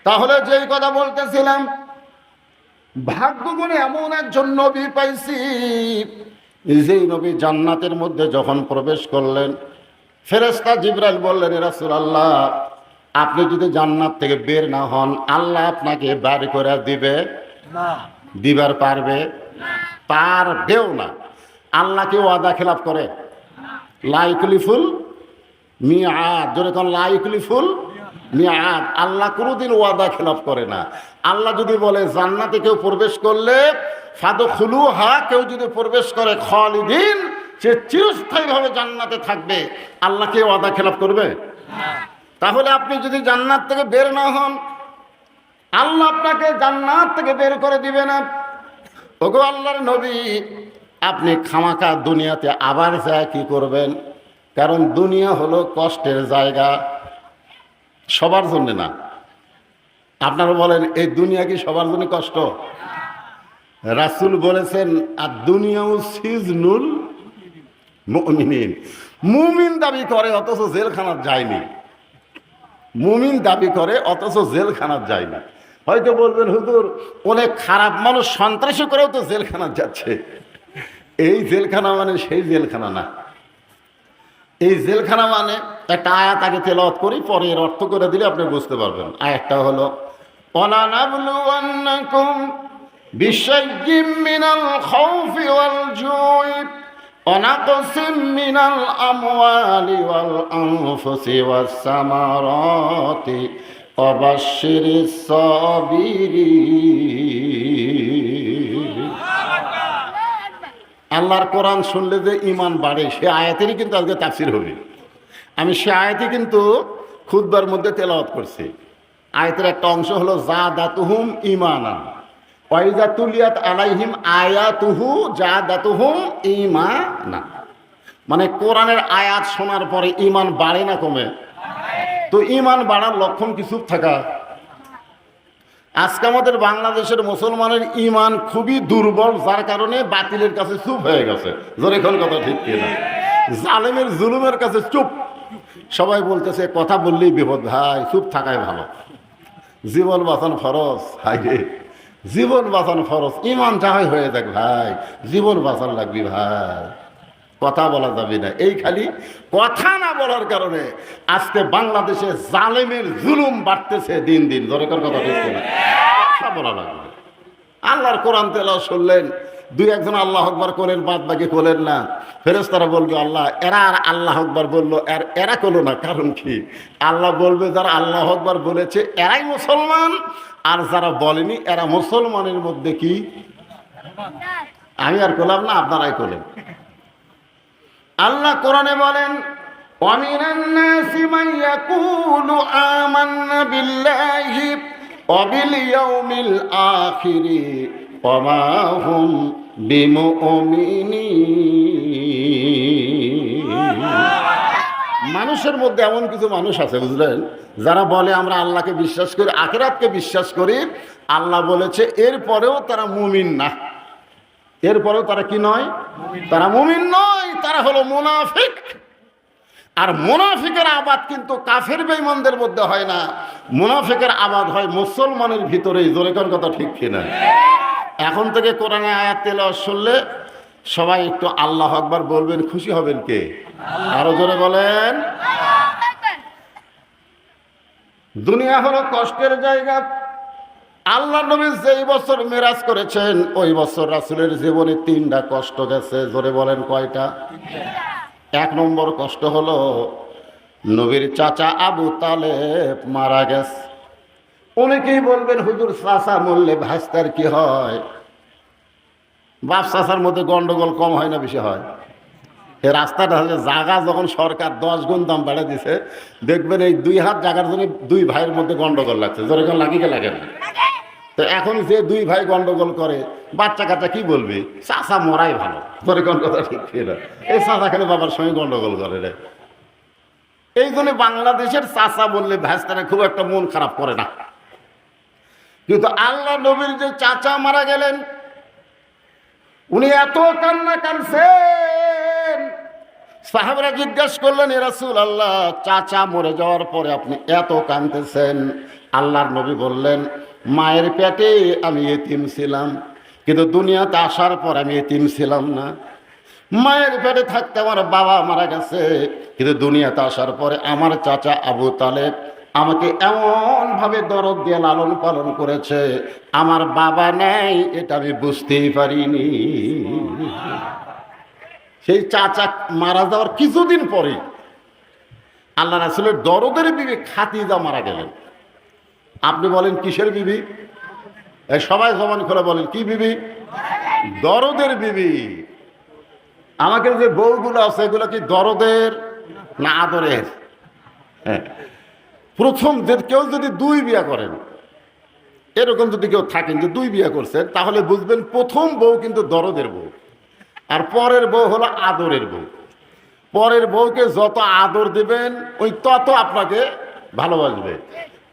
তাহলে যেই কথা বলতেছিলাম, ভাগ্য গুণে এমন একজন নবী পাইছি, যেই নবী জান্নাতের মধ্যে যখন প্রবেশ করলেন, ফেরেশতা জিবরাইল বললেন, ইয়া রাসূলুল্লাহ, আপনি যদি জান্নাত থেকে বের না হন, আল্লাহ আপনাকে বের করে দিবে না। দিবার পারবে? পারবেও না। আল্লাহ কি ওয়াদা খেলাফ করে? লা ইউখলিফুল মিআদ। জোরে কোন লা ইউখলিফুল মিআদ। আল্লাহ কোনোদিন ওয়াদা খেলাফ করে না। আল্লাহ যদি বলে জান্নাতে কেউ প্রবেশ করলে ফাদখুলুহা, কেউ যদি প্রবেশ করে খালিদিন, সে চিরস্থায়ীভাবে জান্নাতে থাকবে, আল্লাহ কি ওয়াদা খেলাফ করবে? তাহলে আপনি যদি জান্নাত থেকে বের না হন, আল্লাহ আপনাকে জান্নাত থেকে বের করে দিবে না। ওগো আল্লাহর নবী, আপনি খামাখা দুনিয়াতে আবার যায় কি করবেন? কারণ দুনিয়া হলো কষ্টের জায়গা, সবার জন্য না। আপনারা বলেন, এই দুনিয়া কি সবার জন্য কষ্ট? রাসূল বলেছেন, আর দুনিয়াও সিজনুল মুমিনিন। মুমিন দাবি করে অথচ জেলখানার যায়নি। মুমিন দাবি করে অথচ জেলখানার যায়নি। হয়তো বলবেন, হুজুর অনেক খারাপ মানুষ সন্ত্রাসী করেও তো জেলখানা যাচ্ছে। এই জেলখানা মানে সেই জেলখানা না। এই জেলখানা মানে একটা আয়াত আগে তেলাওয়াত করি, পরে এর অর্থ করে দিলে আপনি বুঝতে পারবেন। আয়াতটা হলো, ওয়ালানাবলুওয়ান্নাকুম বিশাইয়্যিম মিনাল খাউফি ওয়াল জুই ওয়া নাকসিম মিনাল আমওয়ালি ওয়াল আনফুসি ওয়াস সামারাতি ওয়া বাশশিরিস সাবিরিন। আল্লাহর কোরআন শুনলে যে ঈমান বাড়ে, সে আয়াতেরই কিন্তু আজকে তাফসীর হবে। আমি সে আয়াতই কিন্তু খুতবার মধ্যে তেলাওয়াত করছি। আয়াতের একটা অংশ হলো যাদাতুহুম ঈমানান ওয়া ইযা তুলিয়াত আলাইহিম আয়াতুহু যাদাতুহুম ঈমানা। মানে কোরআনের আয়াত শোনার পরে ঈমান বাড়ে না কমে? তো ঈমান বাড়ার লক্ষণ কি চুপ থাকা? আজকে আমাদের বাংলাদেশের মুসলমানের ঈমান খুবই দুর্বল, যার কারণে বাতিলের কাছে চুপ হয়ে গেছে। জোরেখন কথা ঠিক কিনা? জালেমের জুলুমের কাছে চুপ। সবাই বলতেছে কথা বললেই বিপদ, ভাই চুপ থাকাই ভালো। জীবন বাঁচান ফরজ। হাইরে, জীবন বাঁচান ফরজ। ঈমান যাহাই হয়ে যাক ভাই, জীবন বাঁচান লাগবে ভাই, কথা বলা যাবে না। এই খালি কথা না বলার কারণে আজকে বাংলাদেশে জালেমের জুলুম বাড়তেছে দিন দিন। দরকার কথা ঠিক না, কথা বলা লাগবে। আল্লাহর কোরআন তেলাওয়াত শুনলেন, দুই একজন আল্লাহ আকবার করেন, বাদ বাকি করলেন না। ফেরেশতারা বলবে, আল্লাহ এরা আর আল্লাহ আকবার বললো, আর এরা করলো না, কারণ কি? আল্লাহ বলবে, যারা আল্লাহ আকবার বলেছে এরাই মুসলমান, আর যারা বলেনি এরা মুসলমানের মধ্যে কি? আমি আর করলাম না, আপনারাই করলেন। আল্লাহ কোরআনে বলেন, ওয়ামিনান নাসি মান ইয়াকুলু আমান্না বিল্লাহি ওয়া বিল ইয়াউমিল আখিরি ওয়া মা হুম বিমুমিনিন। মানুষের মধ্যে এমন কিছু মানুষ আছে, বুঝলেন, যারা বলে আমরা আল্লাহকে বিশ্বাস করি, আখিরাতকে বিশ্বাস করি, আল্লাহ বলেছে, এরপরেও তারা মুমিন না। এরপরেও তারা কি নয়? তারা মুমিন নয়, তারা হলো মুনাফিক। আর মুনাফিকের আবাদ কিন্তু কাফের বেঈমানদের মধ্যে হয় না, মুনাফিকের আবাদ হয় মুসলমানের ভিতরেই। জোরে কোন কথা ঠিক কিনা? এখন থেকে কোরআনে আয়াত তেলাওয়াত শুনলে সবাই একটু আল্লাহু আকবার বলবেন, খুশি হবেন কে? আরো জোরে বলেন। দুনিয়া হলো কষ্টের জায়গা। আল্লাহ নবী যেই বছর মেরাজ করেছেন, ওই বছর রাসূলের জীবনে 3টা কষ্ট গেছে। জোরে বলেন, কয়টা? 1 নম্বর কষ্ট হলো নবীর চাচা আবু তালেব মারা গেছে। অনেকেই বলবেন, হুজুর চাচা মরলে ভাস্তার কি হয়? বাপ চাচার মধ্যে গন্ডগোল কম হয় না বেশি হয়? এই রাস্তাটা জায়গা যখন সরকার 10 গুণ দাম বাড়া দিছে, দেখবেন এই 2 হাত জায়গার জন্য 2 ভাইয়ের মধ্যে গন্ডগোল লাগছে। যেরকম লাগিকে লাগে না। তো এখন যে 2 ভাই গন্ডগোল করে, বাচ্চা কাচ্চা কি বলবে? চাচা মরাই ভালো। যেরকম কথা ঠিক ছিল, এই চাচা খালি বাবার সঙ্গে গন্ডগোল করে রে। এই জন্য বাংলাদেশের চাচা বললে ভাস্তারা খুব একটা মন খারাপ করে না। কিন্তু আল্লাহ নবীর যে চাচা মারা গেলেন, উনি এত কান্না কাঁদছেন, সাহাবারা জিজ্ঞাসা করলেন, ইয়া রাসূলুল্লাহ, চাচা মরে যাওয়ার পরে আপনি এত কাঁদতেছেন। আল্লাহর নবী বললেন, মায়ের পেটে আমি এতিম ছিলাম, কিন্তু দুনিয়াতে আসার পর আমি এতিম ছিলাম না। মায়ের পেটে থাকতে আমার বাবা মারা গেছে, কিন্তু দুনিয়াতে আসার পরে আমার চাচা আবু তালেব আমাকে এমনভাবে দরদ দিয়ে লালন পালন করেছে, আমার বাবা নেই এটা আমি বুঝতেই পারিনি। সেই চাচা মারা যাওয়ার কিছুদিন পরে আল্লাহ রাসূলের দরদের বিবি খাদিজা মারা গেলেন। আপনি বলেন কিসের বিবি? সবাই জবান করে বলেন, কি বিবি? দরদের বিবি। আমাকে যে বউগুলো আছে এগুলো কি দরদের না আদরের? হ্যাঁ, প্রথম কেউ যদি দুই বিয়ে করেন, এরকম যদি কেউ থাকেন যে দুই বিয়ে করছেন, তাহলে বুঝবেন প্রথম বউ কিন্তু দরদের বউ, আর পরের বউ হলো আদরের বউ। পরের বউকে যত আদর দিবেন ওই তত আপনাকে ভালোবাসবে,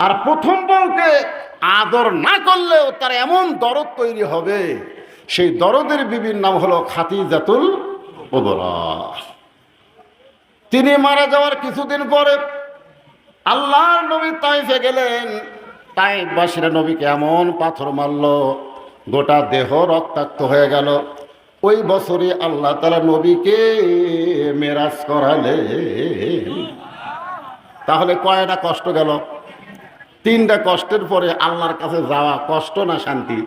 আর প্রথম বউকে আদর না করলেও তার এমন দরদ তৈরি হবে, সেই দরদের বিবির নাম হলো খাদিজাতুল কুবরা। তিনি মারা যাওয়ার কিছুদিন পরে আল্লাহর নবী তাইফে গেলেন। তাইফবাসীরা নবীকে এমন পাথর মারল, গোটা দেহ রক্তাক্ত হয়ে গেল। ওই বছরই আল্লাহ তাআলা নবীকে মেরাজ করালেন। তাহলে কয়টা কষ্ট গেল? তিনটা কষ্টের পরে আল্লাহর কাছে যাওয়া কষ্ট না শান্তি?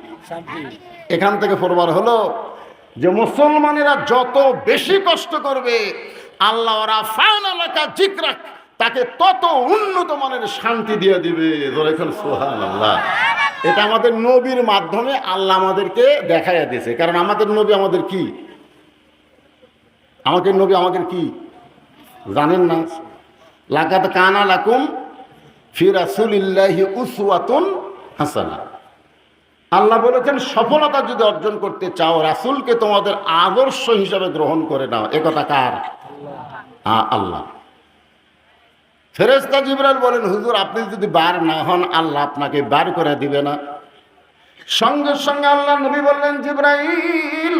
এখান থেকে প্রমাণ হলো যে মুসলমানেরা যত বেশি কষ্ট করবে আল্লাহ তাকে তত উন্নত মানের শান্তি দিয়ে দিবে। সুবহানাল্লাহ। এটা আমাদের নবীর মাধ্যমে আল্লাহ আমাদেরকে দেখাইয়া দিয়েছে। কারণ আমাদের নবী আমাদের কি? আমাদের নবী আমাদের কি জানেন না? লাকাদ কানা লাকুম ফি রাসূলিল্লাহি উসওয়াতুন হাসানা। আল্লাহ বলেছেন, সফলতা যদি অর্জন করতে চাও রাসূলকে তোমাদের আদর্শ হিসাবে গ্রহণ করে নাও। একথা কার? আল্লাহ। ফেরেশতা জিবরাইল বলেন, হুজুর আপনি যদি বার না হন আল্লাহ আপনাকে বার করে দিবে না। সঙ্গে সঙ্গে আল্লাহ নবী বললেন, জিবরাইল,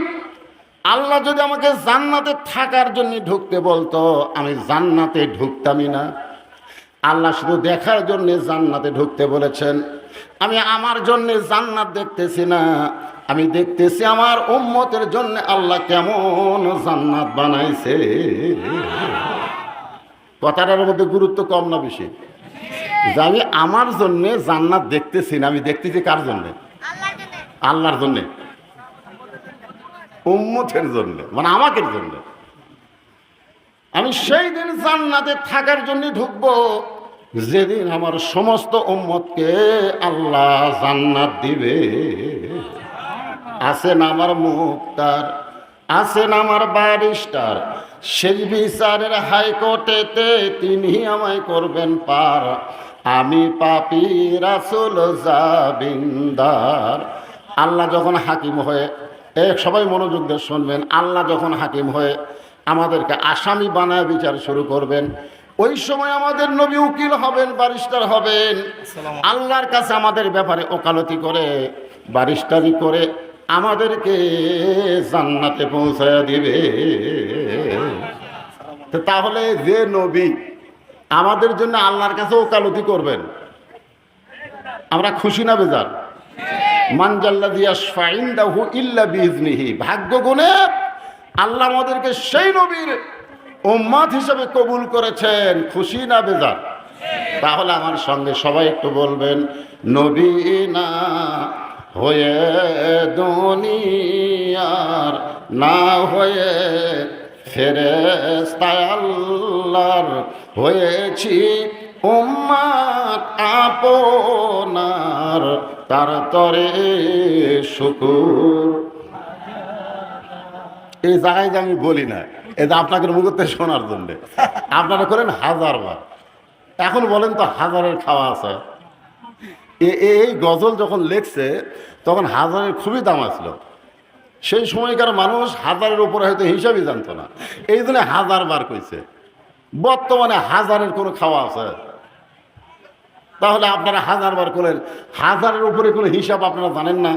আল্লাহ যদি আমাকে জান্নাতে থাকার জন্য ঢুকতে বলতো আমি জান্নাতে ঢুকতামই না। আল্লাহ শুধু দেখার জন্য জান্নাতে ঢুকতে বলেছেন। আমি আমার জন্য জান্নাত দেখতেছি না, আমি দেখতেছি আমার উম্মতের জন্য আল্লাহ কেমন জান্নাত বানাইছে। কথাটার মধ্যে গুরুত্ব কম না বেশি? যে আমি আমার জন্য জান্নাত দেখতেছি না, আমি দেখতেছি কার জন্য? আল্লাহর জন্য, উম্মতের জন্য, মানে আমাদের জন্য। আমি সেই দিন জান্নাতে থাকার জন্য ঢুকবো যেদিন আমার সমস্ত উম্মতকে আল্লাহ জান্নাত দিবে। আছেন আমার মুক্তার, আছেন আমার ব্যারিস্টার, সেই বিচারের হাইকোর্টেতে তিনি আমায় করবেন পার। আমি পাপী রাসূল জাবিন্দার। আল্লাহ যখন হাকিম হয়ে, সবাই মনোযোগ দিয়ে শুনবেন, আল্লাহ যখন হাকিম হয়ে আমাদেরকে আসামি বানায় বিচার শুরু করবেন, ওই সময় আমাদের নবী উকিল হবেন, ব্যারিস্টার হবেন। আল্লাহর কাছে আমাদের ব্যাপারে ওকালতি করে, ব্যারিস্টারি করে আমাদেরকে জান্নাতে পৌঁছায় দিবে। তাহলে যে নবী আমাদের জন্য আল্লাহর কাছে ওকালতি করবেন, আমরা খুশি না বেজার? মান জাল্লাযী ইয়াশফা'উ ইনদাহু ইল্লা বিইজনিহি। ভাগ্য গুণে আল্লাহ আমাদেরকে সেই নবীর উম্মত হিসেবে কবুল করেছেন। খুশি না বেজার? তাহলে আমার সঙ্গে সবাই একটু বলবেন, নবী না হয়ে দুনিয়ার, না হয়ে ফেরেশতা আল্লাহর, হয়েছি উম্মত আপনার, তার তরে শুকুর। এই জায়গায় আমি বলি না, এটা আপনাকে মুখতে শোনার জন্য। আপনারা করেন হাজারবার। এখন বলেন তো হাজারের খাওয়া আছে। এই গজল যখন লেখছে তখন হাজারের খুবই দাম আসলো। সেই সময়কার মানুষ হাজারের উপরে হয়তো হিসাবই জানতো না, এই জন্য হাজারবার কইছে। বর্তমানে হাজারের কোনো খাওয়া আছে? তাহলে আপনারা হাজারবার করলেন, হাজারের উপরে কোনো হিসাব আপনারা জানেন না?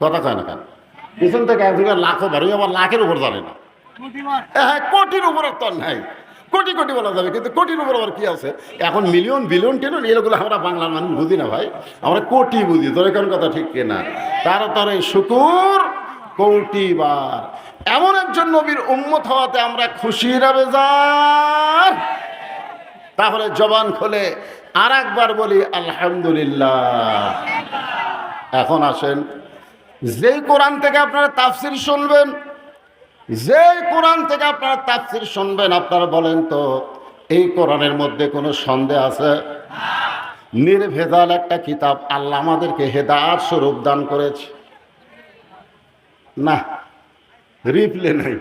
কথা কয় না কেন? পিছন থেকে একদিকে লাখও বাড়ি, আবার লাখের উপর জানে না। হ্যাঁ, কোটির উপরে তো নাই, কোটি কোটি বলা যাবে, কিন্তু কোটির উপর আবার কি আছে? এখন মিলিয়ন বিলিয়ন টেলিয়ন এগুলো আমরা বাংলার মানুষ বুঝি না ভাই, আমরা কোটি বুঝি। তোর কোন কথা ঠিক কিনা? তার শুকুর কোটিবার। এমন একজন নবীর উম্মত হওয়াতে আমরা খুশি না বেজার? তাহলে জবান খুলে আর একবার বলি আলহামদুলিল্লাহ। এখন আসেন, যেই কোরআন থেকে আপনারা তাফসির শুনবেন, যেই কোরআন থেকে আপনারা তাফসির শুনবেন, আপনারা বলেন তো এই কোরআনের মধ্যে কোনো সন্দেহ আছে? নির্ভেজাল একটা কিতাব, আল্লাহ আমাদেরকে হেদায়েত স্বরূপ দান করেছে। না, রিপ্লে নাই।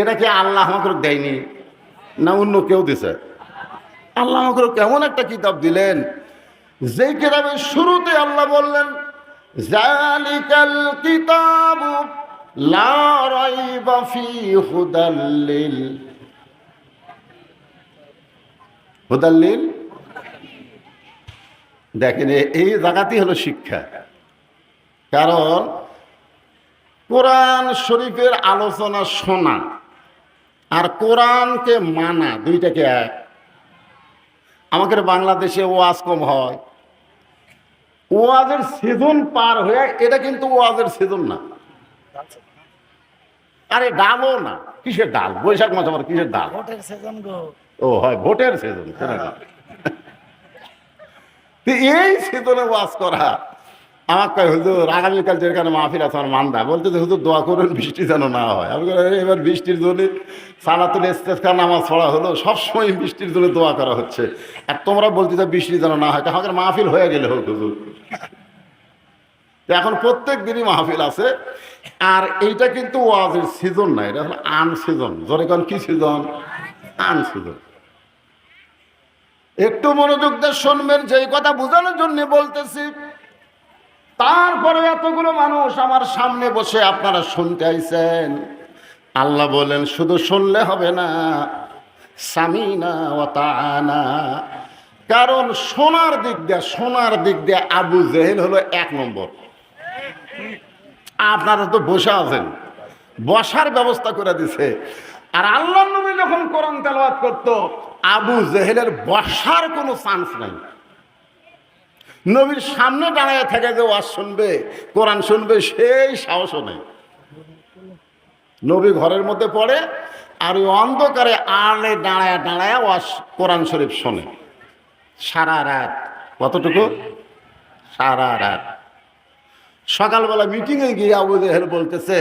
এটা কি আল্লাহ আমাকে দেয়নি না অন্য কেউ দিছে? আল্লাহ আমাকে কেমন একটা কিতাব দিলেন, যেই কিতাবের শুরুতে আল্লাহ বললেন জালিকাল কিতাবু লা রাইবা ফীহি হুদাল্লিল। দেখেন, এই জায়গাতেই হলো শিক্ষা। কারণ কোরআন শরীফের আলোচনা শোনা আর কোরআনকে মানা দুইটাকে এক। আমাদের বাংলাদেশে ওয়াজ কম হয়, ওয়াজের সিজন পার হয়ে, এটা কিন্তু ওয়াজের সিজন না। আরে ডালও না, কিসের ডাল? বৈশাখ মাস আবার কিসের ডাল? ও হয়, ভোটের সিজন। এই সিজনে ওয়াজ করা, আমার কয় হুজুর আগামীকাল যেখানে মাহফিল আছে আমার মান্দা, বলতে যে হুজুর দোয়া করুন বৃষ্টি যেন না হয়। আমি এবার বৃষ্টির জন্য সালাতুল ইস্তেসকা নামাজ পড়া হলো, সবসময় বৃষ্টির জন্য দোয়া করা হচ্ছে, আর তোমরা বলতে যে বৃষ্টি যেন না হয়। আমাদের মাহফিল হয়ে গেলে হোক হুজুর। এখন প্রত্যেক দিনই মাহফিল আছে, আর এইটা কিন্তু ওয়াজের সিজন না, এটা হলো আন সিজন। জোরে কোন কি সিজন? আন সিজন। একটু মনোযোগ দিয়ে শুনবেন, যেই কথা বোঝানোর জন্য বলতেছি। তারপরে এতগুলো মানুষ আমার সামনে বসে আপনারা শুনতে আইছেন, আল্লাহ বলেন শুধু শুনলে হবে না, সামিনা ওয়া তাআনা। কারণ শোনার দিক দিয়ে আবু জেহেল হলো 1 নম্বর। আপনারা তো বসে আছেন, বসার ব্যবস্থা করে দিছে। আর আল্লাহ নবী যখন কোরআন তেলাওয়াত করত, আবু জেহেলের বসার কোনো চান্স নাই। নবীর সামনে দাঁড়ায় থেকে যে ওয়াজ শুনবে, কোরআন শুনবে, সেই সাহসও নেই। নবী ঘরের মধ্যে পড়ে, আর ওই অন্ধকারে আড়ে দাঁড়ায় ওয়াজ কোরআন শরীফ শোনে সারা রাত। কতটুকু? সারা রাত। সকালবেলা মিটিংয়ে গিয়ে আবু জেহেল বলতেছে,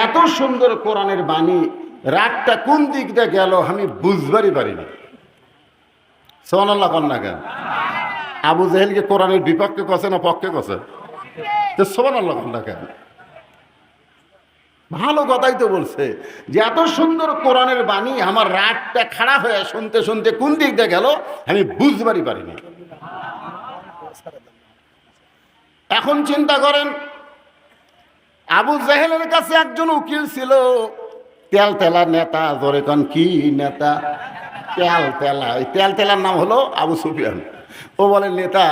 এত সুন্দর কোরআনের বাণী, রাতটা কোন দিক দিয়ে গেল আমি বুঝবারই পারিনি। সুবহানাল্লাহ কন্যা কেন? আবু জেহেলকে কোরআনের বিপক্ষে কছে না পক্ষে কছে? তো সুবহানাল্লাহ কন্যা কেন? ভালো কথাই তো বলছে, যে এত সুন্দর কোরআনের বাণী, আমার রাতটা খাড়া হয়ে শুনতে শুনতে কোন দিক দিয়ে গেল আমি বুঝবারই পারিনি। এখন চিন্তা করেন, আবু জেহেলের কাছে একজন উকিল ছিল, তেলতেলা নেতা। জোরে কন কি নেতা? তেলতেলা। ওই তেলতেলার নাম হলো আবু সুফিয়ান। ও বলে, নেতা,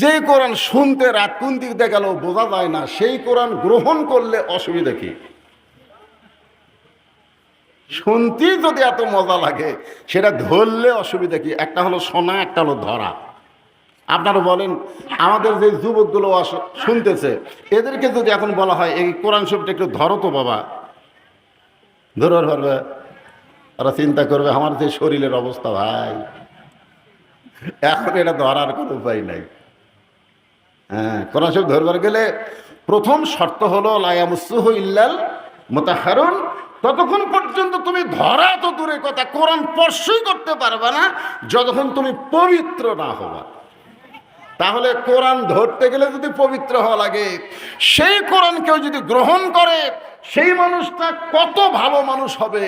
যে কোরআন শুনতে রাত কোন দিক দিয়ে গেল বোঝা যায় না, সেই কোরআন গ্রহণ করলে অসুবিধা কি? শুনতেই যদি এত মজা লাগে, সেটা ধরলে অসুবিধা কি? একটা হলো শোনা, একটা হলো ধরা। আপনারা বলেন, আমাদের যে যুবকগুলো শুনতেছে, এদেরকে যদি এখন বলা হয় এই কোরআন শরীফটা একটু ধরো তো বাবা, ধরার পারবে? ওরা চিন্তা করবে আমার যে শরীরের অবস্থা ভাই, এখন এটা ধরার কোনো উপায় নাই। হ্যাঁ, কোরআন শরীফ ধরবার গেলে প্রথম শর্ত হলো লা ইয়ামাসসুহু ইল্লাল মুতাহহারুন। ততক্ষণ পর্যন্ত তুমি ধরা তো দূরের কথা, কোরআন স্পর্শই করতে পারবে না যতক্ষণ তুমি পবিত্র না হবা। তাহলে কোরআন ধরতে গেলে যদি পবিত্র হওয়া লাগে, সেই কোরআন কেউ যদি গ্রহণ করে, সেই মানুষটা কত ভালো মানুষ হবে।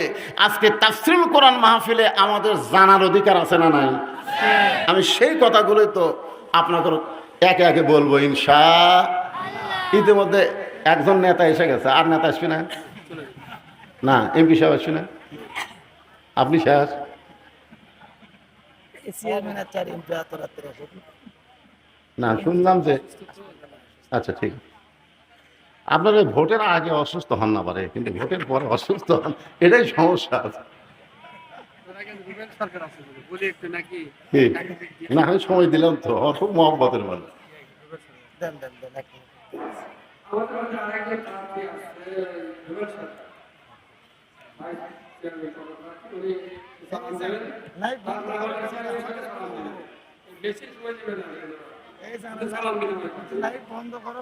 আজকে তাফসীরুল কোরআন মাহফিলে আমাদের জানার অধিকার আছে না নাই? আমি সেই কথাগুলোই তো আপনাদের একে একে বলবো ইনশাআল্লাহ। ইতিমধ্যে একজন নেতা এসে গেছে, আর নেতা আসবে না? না, এমপি সাহেব আসবে না? আপনি শেষ? না, শুনলাম যে, আচ্ছা ঠিক আছে। আপনার ওই ভোটের আগে অসুস্থ হন না পারে, কিন্তু ভোটের পরে অসুস্থ হন, এটাই সমস্যা আছে। কি? না আমি সময় দিলাম তো, আমার খুব মহব্বতের মানুষ। বন্ধ করো